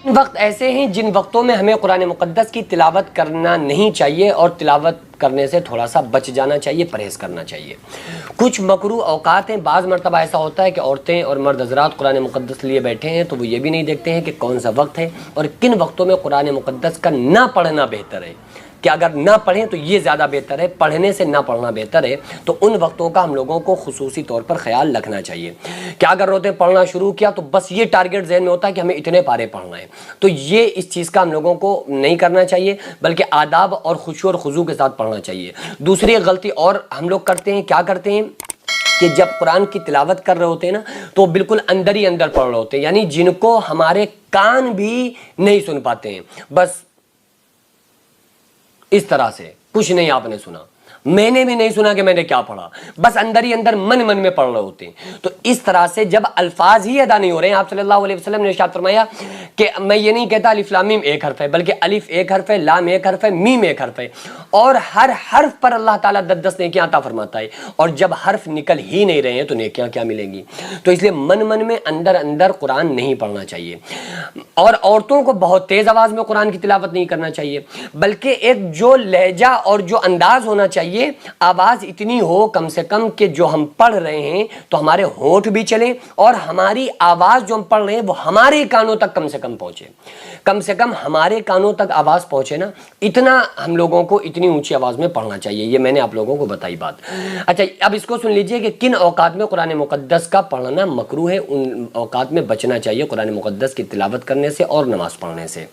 وقت ایسے ہیں جن وقتوں میں ہمیں قرآن مقدس کی تلاوت کرنا نہیں چاہیے اور تلاوت کرنے سے تھوڑا سا بچ جانا چاہیے، پرہیز کرنا چاہیے۔ کچھ مکروہ اوقات ہیں، بعض مرتبہ ایسا ہوتا ہے کہ عورتیں اور مرد حضرات قرآن مقدس لیے بیٹھے ہیں تو وہ یہ بھی نہیں دیکھتے ہیں کہ کون سا وقت ہے اور کن وقتوں میں قرآن مقدس کا نہ پڑھنا بہتر ہے، کہ اگر نہ پڑھیں تو یہ زیادہ بہتر ہے، پڑھنے سے نہ پڑھنا بہتر ہے۔ تو ان وقتوں کا ہم لوگوں کو خصوصی طور پر خیال رکھنا چاہیے کہ اگر روتے پڑھنا شروع کیا تو بس یہ ٹارگٹ ذہن میں ہوتا ہے کہ ہمیں اتنے پارے پڑھنا ہے، تو یہ اس چیز کا ہم لوگوں کو نہیں کرنا چاہیے، بلکہ آداب اور خشوع اور خضوع کے ساتھ پڑھنا چاہیے۔ دوسری غلطی اور ہم لوگ کرتے ہیں، کیا کرتے ہیں کہ جب قرآن کی تلاوت کر رہے ہوتے ہیں نا تو بالکل اندر ہی اندر پڑھ رہے ہوتے ہیں، یعنی جن کو ہمارے کان بھی نہیں سن پاتے ہیں، بس اس طرح سے کچھ نہیں آپ نے سنا، میں نے بھی نہیں سنا کہ میں نے کیا پڑھا، بس اندر ہی اندر من میں پڑھ رہے ہوتے ہیں۔ تو اس طرح سے جب الفاظ ہی ادا نہیں ہو رہے ہیں، آپ صلی اللہ علیہ وسلم نے ارشاد فرمایا کہ میں یہ نہیں کہتا الف لام میم ایک حرف ہے، بلکہ الف ایک حرف ہے، لام ایک حرف ہے، میم ایک حرف ہے، اور ہر حرف پر اللہ تعالیٰ 10 نیکیاں عطا فرماتا ہے، اور جب حرف نکل ہی نہیں رہے ہیں تو نیکیاں کیا ملیں گی؟ تو اس لیے من میں اندر اندر قرآن نہیں پڑھنا چاہیے، اور عورتوں کو بہت تیز آواز میں قرآن کی تلاوت نہیں کرنا چاہیے، بلکہ ایک جو لہجہ اور جو انداز ہونا چاہیے، آواز اتنی ہو کم سے کم کہ جو ہم پڑھ رہے ہیں تو ہمارے ہونٹ بھی چلیں اور ہماری آواز جو ہم پڑھ رہے ہیں وہ ہمارے کانوں تک کم سے کم پہنچے، کم سے کم ہمارے کانوں تک آواز پہنچے نا، اتنا ہم لوگوں کو اتنی اونچی آواز میں پڑھنا چاہیے۔ یہ میں نے آپ لوگوں کو بتائی بات۔ اچھا، اب اس کو سن لیجئے کہ کن اوقات میں قرآن مقدس کا پڑھنا مکروہ ہے، ان اوقات میں بچنا چاہیے قرآن مقدس کی تلاوت کرنے سے اور نماز پڑھنے سے۔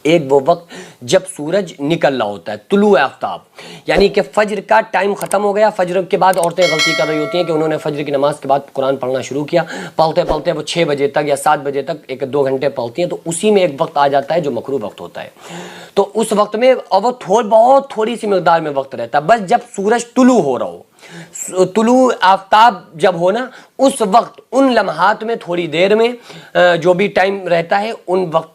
ایک وہ وقت جب سورج نکل رہا ہوتا ہے، طلوع آفتاب، یعنی کہ فجر کا ٹائم ختم ہو گیا، فجر کے بعد عورتیں غلطی کر رہی ہوتی ہیں کہ انہوں نے فجر کی نماز کے بعد قرآن پڑھنا شروع کیا، پڑھتے وہ 6 بجے تک یا 7 بجے تک 1-2 گھنٹے پڑھتی ہیں، تو اسی میں ایک وقت آ جاتا ہے جو مکروہ وقت ہوتا ہے۔ تو اس وقت میں اور وہ بہت تھوڑی سی مقدار میں وقت رہتا ہے، بس جب سورج طلوع ہو رہا ہو، طلوع آفتاب جب ہونا، اس وقت ان لمحات میں تھوڑی دیر میں جو بھی ٹائم رہتا ہے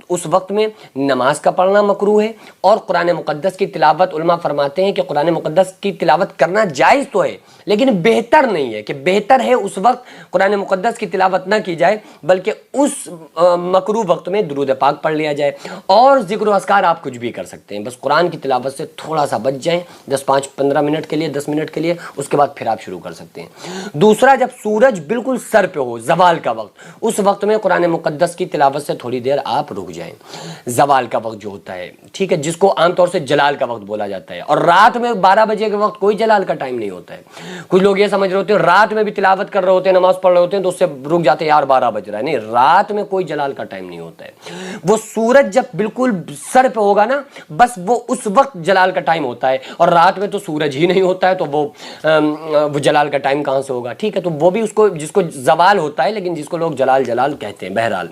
اس وقت میں نماز کا پڑھنا مکروہ ہے، اور قرآن مقدس کی تلاوت علماء فرماتے ہیں کہ قرآن مقدس کی تلاوت کرنا جائز تو ہے لیکن بہتر نہیں ہے، کہ بہتر ہے اس وقت قرآن مقدس کی تلاوت نہ کی جائے، بلکہ اس مکروہ وقت میں درود پاک پڑھ لیا جائے، اور ذکر و اذکار آپ کچھ بھی کر سکتے ہیں، بس قرآن کی تلاوت سے تھوڑا سا بچ جائیں، 5-15 منٹ کے لیے، 10 منٹ کے لیے، اس کے بعد پھر آپ شروع کر سکتے ہیں۔ دوسرا، جب سورج بالکل سر پہ ہو، زوال کا وقت، اس وقت میں قرآن مقدس کی تلاوت سے تھوڑی دیر آپ رک جائیں۔ زوال کا وقت جو ہوتا ہے، ٹھیک ہے، جس کو عام طور سے جلال کا وقت بولا جاتا ہے، اور رات میں 12 بجے کے وقت کوئی جلال کا ٹائم نہیں ہوتا ہے۔ کچھ لوگ یہ سمجھ رہے ہوتے ہیں رات میں بھی تلاوت کر رہے ہوتے ہیں، نماز پڑھ رہے ہوتے ہیں تو اس سے رک جاتے ہیں، یار 12 بج رہا ہے، نہیں، رات میں کوئی جلال کا ٹائم نہیں ہوتا ہے۔ وہ سورج جب بالکل سر پہ ہوگا نا، بس وہ اس وقت جلال کا ٹائم ہوتا ہے، اور رات میں تو سورج ہی نہیں ہوتا ہے، تو وہ جلال کا ٹائم کہاں سے ہوگا؟ ٹھیک ہے، تو وہ بھی جس کو زوال ہوتا ہے، لیکن جس کو لوگ جلال کہتے ہیں۔ بہرحال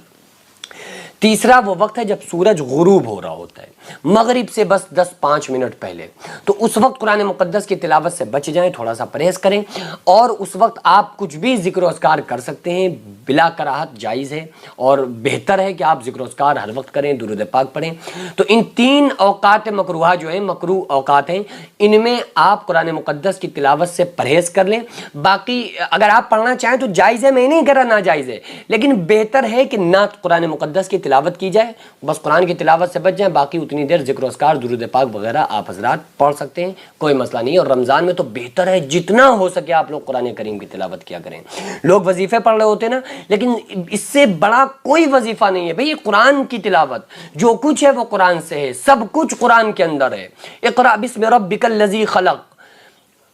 تیسرا وہ وقت ہے جب سورج غروب ہو رہا ہوتا ہے، مغرب سے بس 10-5 منٹ پہلے، تو اس وقت قرآن مقدس کی تلاوت سے بچ جائیں، تھوڑا سا پرہیز کریں، اور اس وقت آپ کچھ بھی ذکر و اذکار کر سکتے ہیں، بلا کراہت جائز ہے، اور بہتر ہے کہ آپ ذکر و اذکار ہر وقت کریں، درود پاک پڑھیں۔ تو ان 3 اوقات مکروہ جو ہیں، مکروہ اوقات ہیں، ان میں آپ قرآن مقدس کی تلاوت سے پرہیز کر لیں۔ باقی اگر آپ پڑھنا چاہیں تو جائز ہے، میں نہیں کہہ رہا ناجائز ہے، لیکن بہتر ہے کہ نہ قرآن مقدس کی تلاوت کی جائے، بس قرآن کی تلاوت سے بچ جائیں، باقی اتنی دیر ذکر و اذکار، درود پاک وغیرہ آپ حضرات پڑھ سکتے ہیں، کوئی مسئلہ نہیں ہے۔ اور رمضان میں تو بہتر ہے جتنا ہو سکے آپ لوگ قرآن کریم کی تلاوت کیا کریں۔ لوگ وظیفے پڑھ رہے ہوتے ہیں نا، لیکن اس سے بڑا کوئی وظیفہ نہیں ہے بھئی، قرآن کی تلاوت جو کچھ ہے وہ قرآن سے ہے، سب کچھ قرآن کے اندر ہے۔ اقرأ بسم ربک الذی خلق،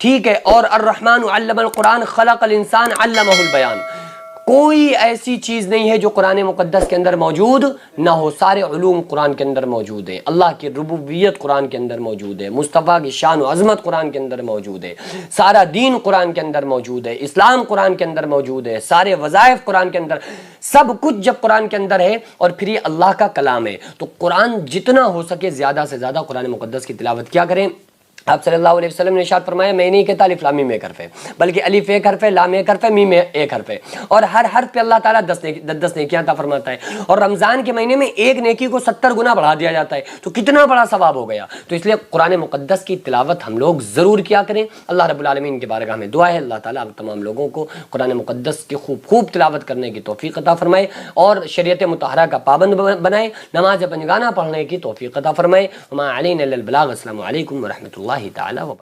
ٹھیک ہے، اور الرحمن علم القرآن خلق الانسان علمہ البیان، کوئی ایسی چیز نہیں ہے جو قرآن مقدس کے اندر موجود نہ ہو، سارے علوم قرآن کے اندر موجود ہیں، اللہ کی ربوبیت قرآن کے اندر موجود ہے، مصطفیٰ کی شان و عظمت قرآن کے اندر موجود ہے، سارا دین قرآن کے اندر موجود ہے، اسلام قرآن کے اندر موجود ہے، سارے وظائف قرآن کے اندر، سب کچھ جب قرآن کے اندر ہے اور پھر یہ اللہ کا کلام ہے، تو قرآن جتنا ہو سکے زیادہ سے زیادہ قرآن مقدس کی تلاوت کیا کریں۔ آپ صلی اللہ علیہ وسلم نے ارشاد فرمایا میں نہیں کہتا الف لام میم ایک حرف ہے، بلکہ الف ایک حرف ہے، لام ایک حرف ہے، میم ایک حرف ہے، اور ہر حرف پہ اللہ تعالیٰ 10 نیکیاں عطا فرماتا ہے، اور رمضان کے مہینے میں ایک نیکی کو 70 گنا بڑھا دیا جاتا ہے، تو کتنا بڑا ثواب ہو گیا۔ تو اس لیے قرآن مقدس کی تلاوت ہم لوگ ضرور کیا کریں۔ اللہ رب العالمین کی بارگاہ میں دعا ہے اللہ تعالیٰ تمام لوگوں کو قرآن مقدس کی خوب تلاوت کرنے کی توفیق عطا فرمائے، اور شریعت مطہرہ کا پابند بنائے، نماز پنجگانہ پڑھنے کی توفیق عطا فرمائے۔ وما علینا الا البلاغ۔ السلام علیکم ورحمۃ اللہ تعالیٰ وبرکاتہ۔